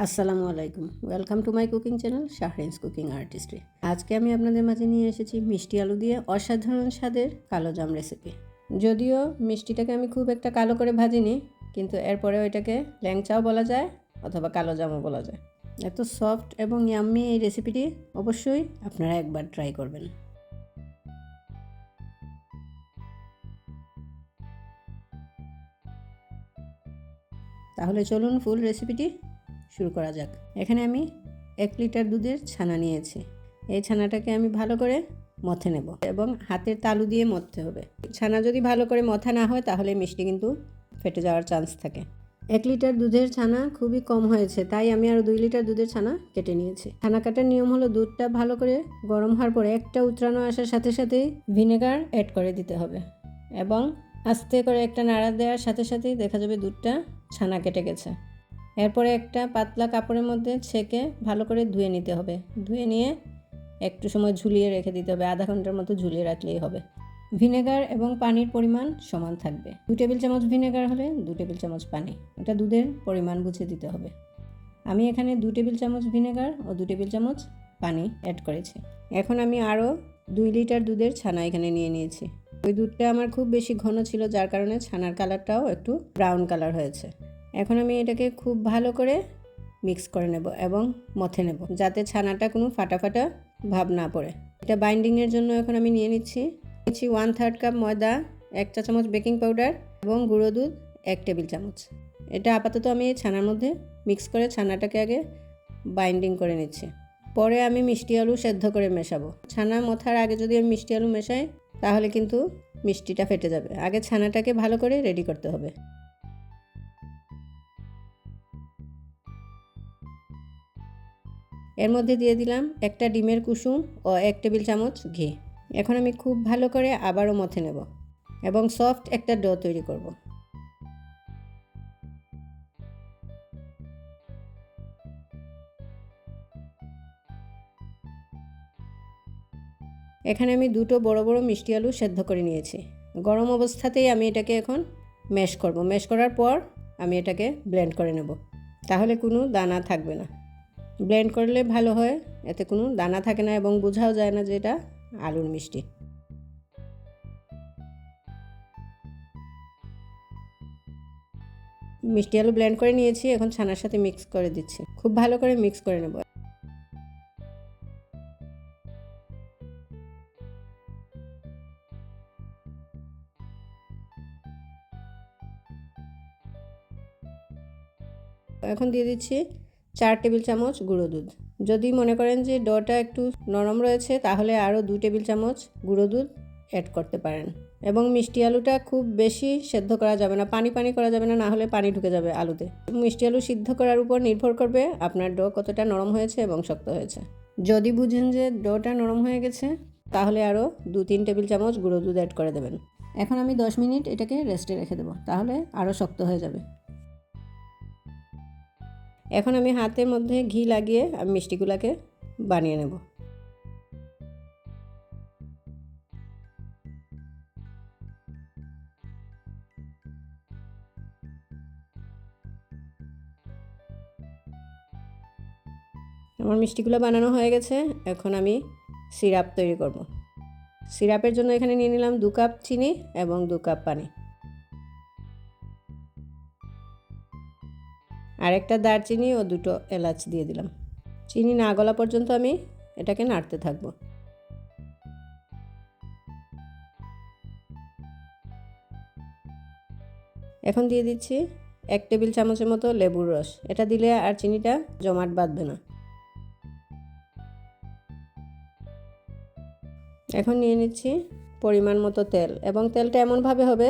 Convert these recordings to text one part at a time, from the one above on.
আসসালামু আলাইকুম, welcome to my cooking channel Shahrin's cooking artistry. আজকে আমি আপনাদের মাঝে নিয়ে এসেছি মিষ্টি আলু দিয়ে অসাধারণ স্বাদের কালো জাম রেসিপি। যদিও মিষ্টিটাকে আমি খুব একটা কালো করে ভাজিনি, কিন্তু এরপরেও এটাকে ল্যাংচাও বলা যায় অথবা কালো জামও বলা যায়। এত সফট এবং ইয়াম্মি এই রেসিপিটি অবশ্যই আপনারা একবার ট্রাই করবেন। তাহলে চলুন ফুল রেসিপিটি শুরু করা যাক। এখানে আমি 1 লিটার দুধের ছানা নিয়েছি। এই ছানাটাকে আমি ভালো করে মথে নেব এবং হাতের তালু দিয়ে মথতে হবে। ছানা যদি ভালো করে মথা না হয় তাহলে মিষ্টি কিন্তু ফেটে যাওয়ার চান্স থাকে। 1 লিটার দুধের ছানা খুবই কম হয়েছে, তাই আমি আরও 2 লিটার দুধের ছানা কেটে নিয়েছি। ছানা কাটার নিয়ম হলো দুধটা ভালো করে গরম হওয়ার পরে একটা উতরানো আসার সাথে সাথেই ভিনেগার অ্যাড করে দিতে হবে এবং আস্তে করে একটা নাড়া দেওয়ার সাথে সাথেই দেখা যাবে দুধটা ছানা কেটে গেছে। এরপরে একটা পাতলা কাপড়ের মধ্যে ছেঁকে ভালো করে ধুয়ে নিতে হবে। ধুয়ে নিয়ে একটু সময় ঝুলিয়ে রেখে দিতে হবে, আধা ঘন্টার মতো ঝুলিয়ে রাখলেই হবে। ভিনেগার এবং পানির পরিমাণ সমান থাকবে। 2 টেবিল চামচ ভিনেগার হলে 2 টেবিল চামচ পানি, এটা দুধের পরিমাণ বুঝে দিতে হবে। আমি এখানে 2 টেবিল চামচ ভিনেগার ও 2 টেবিল চামচ পানি অ্যাড করেছি। এখন আমি আরও 2 লিটার দুধের ছানা এখানে নিয়ে নিয়েছি। ওই দুধটা আমার খুব বেশি ঘন ছিল, যার কারণে ছানার কালারটাও একটু ব্রাউন কালার হয়েছে। এখন আমি এটাকে খুব ভালো করে মিক্স করে নেব এবং মথে নেব, যাতে ছানাটা কোনো ফাটা ফাটা ভাব না পড়ে। এটা বাইন্ডিংয়ের জন্য এখন আমি নিয়ে নিচ্ছি 1/3 কাপ ময়দা, 1 চা চামচ বেকিং পাউডার এবং গুঁড়ো দুধ 1 টেবিল চামচ। এটা আপাতত আমি এই ছানার মধ্যে মিক্স করে ছানাটাকে আগে বাইন্ডিং করে নিচ্ছি। পরে আমি মিষ্টি আলু সেদ্ধ করে মেশাবো। ছানা মথার আগে যদি আমি মিষ্টি আলু মেশাই তাহলে কিন্তু মিষ্টিটা ফেটে যাবে। আগে ছানাটাকে ভালো করে রেডি করতে হবে। এর মধ্যে দিয়ে দিলাম একটা ডিমের কুসুম ও 1 টেবিল চামচ ঘি। এখন আমি খুব ভালো করে আবারও মথে নেব এবং সফট একটা ডো তৈরি করব। এখানে আমি 2টো বড় বড় মিষ্টি আলু সেদ্ধ করে নিয়েছি। গরম অবস্থাতেই আমি এটাকে এখন ম্যাশ করব। ম্যাশ করার পর আমি এটাকে ব্লেন্ড করে নেব, তাহলে কোনো দানা থাকবে না। ব্লেন্ড করলে ভালো হয়, এতে কোনো দানা থাকে না এবং বোঝাও যায় না যে এটা আলুর মিষ্টি। মিষ্টি আলু ব্লেন্ড করে নিয়েছি, এখন ছানার সাথে মিক্স করে দিচ্ছি। খুব ভালো করে মিক্স করে নেব। এখন দিয়ে দিচ্ছি 4 টেবিল চামচ গুঁড়ো দুধ। যদি মনে করেন যে ডোটা একটু নরম রয়েছে তাহলে আরও 2 টেবিল চামচ গুঁড়ো দুধ অ্যাড করতে পারেন। এবং মিষ্টি আলুটা খুব বেশি সেদ্ধ করা যাবে না, পানি পানি করা যাবে না, না হলে পানি ঢুকে যাবে আলুতে। মিষ্টি আলু সিদ্ধ করার উপর নির্ভর করবে আপনার ডো কতটা নরম হয়েছে এবং শক্ত হয়েছে। যদি বুঝেন যে ডোটা নরম হয়ে গেছে তাহলে আরও 2-3 টেবিল চামচ গুঁড়ো দুধ অ্যাড করে দেবেন। এখন আমি 10 মিনিট এটাকে রেস্টে রেখে দেবো, তাহলে আরও শক্ত হয়ে যাবে। এখন আমি হাতের মধ্যে ঘি লাগিয়ে আমি মিষ্টিগুলোকে বানিয়ে নেব। আমার মিষ্টিগুলো বানানো হয়ে গেছে। এখন আমি সিরাপ তৈরি করব। সিরাপের জন্য এখানে নিয়ে নিলাম 2 কাপ চিনি এবং 2 কাপ পানি। আর একটা দারচিনি ও 2টো এলাচ দিয়ে দিলাম। চিনি না গলা পর্যন্ত আমি এটাকে নাড়তে থাকব। এখন দিয়ে দিচ্ছি 1 টেবিল চামচের মতো লেবুর রস। এটা দিলে আর চিনিটা জমাট বাঁধবে না। এখন নিয়ে নিচ্ছি পরিমাণ মতো তেল, এবং তেলটা এমনভাবে হবে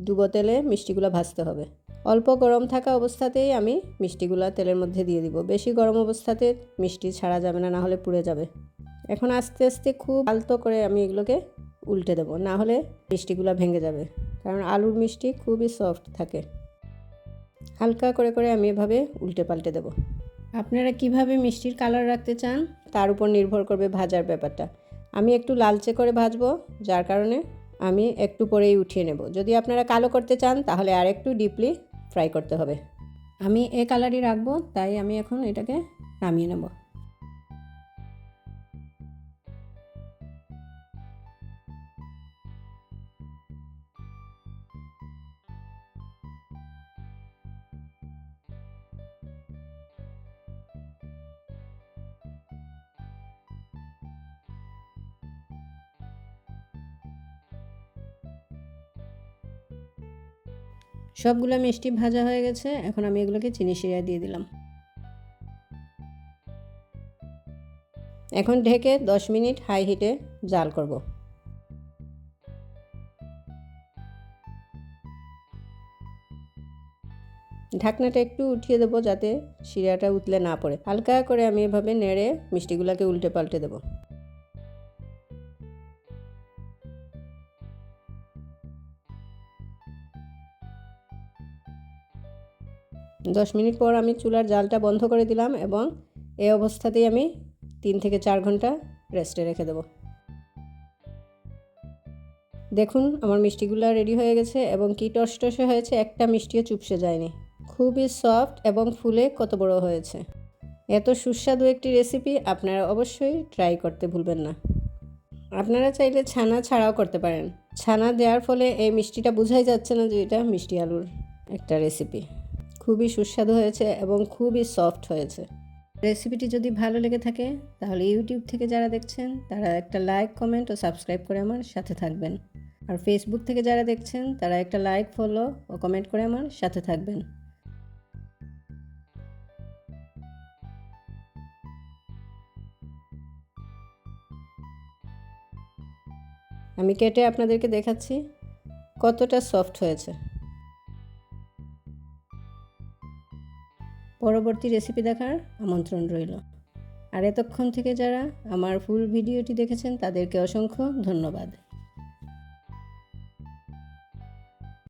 ডুবো তেলে মিষ্টিগুলো ভাজতে হবে। অল্প গরম থাকা অবস্থাতেই আমি মিষ্টিগুলো তেলের মধ্যে দিয়ে দিব। বেশি গরম অবস্থাতে মিষ্টি ছাড়া যাবে না, না হলে পুড়ে যাবে। এখন আস্তে আস্তে খুব আলতো করে আমি এগুলোকে উল্টে দেবো, না হলে মিষ্টিগুলো ভেঙে যাবে, কারণ আলুর মিষ্টি খুবই সফট থাকে। হালকা করে করে আমি এভাবে উল্টে পাল্টে দেবো। আপনারা কিভাবে মিষ্টির কালার রাখতে চান তার উপর নির্ভর করবে ভাজার ব্যাপারটা। আমি একটু লালচে করে ভাজবো, যার কারণে আমি একটু পরেই উঠিয়ে নেব। যদি আপনারা কালো করতে চান তাহলে আর একটু ডিপলি ফ্রাই করতে হবে। আমি এই কালারই রাখবো, তাই আমি এখন এটাকে নামিয়ে নেব। সবগুলো মিষ্টি ভাজা হয়ে গেছে, এখন আমি এগুলোকে চিনি শিরা দিয়ে দিলাম। এখন ঢেকে 10 মিনিট হাই হিটে জাল করব। ঢাকনাটা একটু উঠিয়ে দেবো যাতে শিরাটা উতলে না পড়ে। হালকা করে আমি এভাবে নেড়ে মিষ্টিগুলোকে উল্টে পাল্টে দেবো। 10 মিনিট পর আমি চুলার জালটা বন্ধ করে দিলাম এবং এই অবস্থাতেই আমি 3 থেকে 4 ঘন্টা রেস্টে রেখে দেব। দেখুন আমার মিষ্টিগুলো রেডি হয়ে গেছে এবং কি টসটসে হয়েছে, একটা মিষ্টিও চুপসে যায়নি। খুবই সফট এবং ফুলে কত বড় হয়েছে। এত সুস্বাদু একটি রেসিপি আপনারা অবশ্যই ট্রাই করতে ভুলবেন না। আপনারা চাইলে ছানা ছাড়াও করতে পারেন। ছানা দেওয়ার ফলে এই মিষ্টিটা বোঝাই যাচ্ছে না যে এটা মিষ্টি আলুর একটা রেসিপি। খুবই সুস্বাদু হয়েছে এবং খুবই সফট হয়েছে। রেসিপিটি যদি ভালো লেগে থাকে তাহলে ইউটিউব থেকে যারা দেখছেন তারা একটা লাইক, কমেন্ট ও সাবস্ক্রাইব করে আমার সাথে থাকবেন। আর ফেসবুক থেকে যারা দেখছেন তারা একটা লাইক, ফলো ও কমেন্ট করে আমার সাথে থাকবেন। আমি কেটে আপনাদেরকে দেখাচ্ছি কতটা সফট হয়েছে। পরবর্তী রেসিপি দেখার আমন্ত্রণ রইল। আর এতক্ষণ থেকে যারা আমার ফুল ভিডিওটি দেখেছেন তাদেরকে অসংখ্য ধন্যবাদ।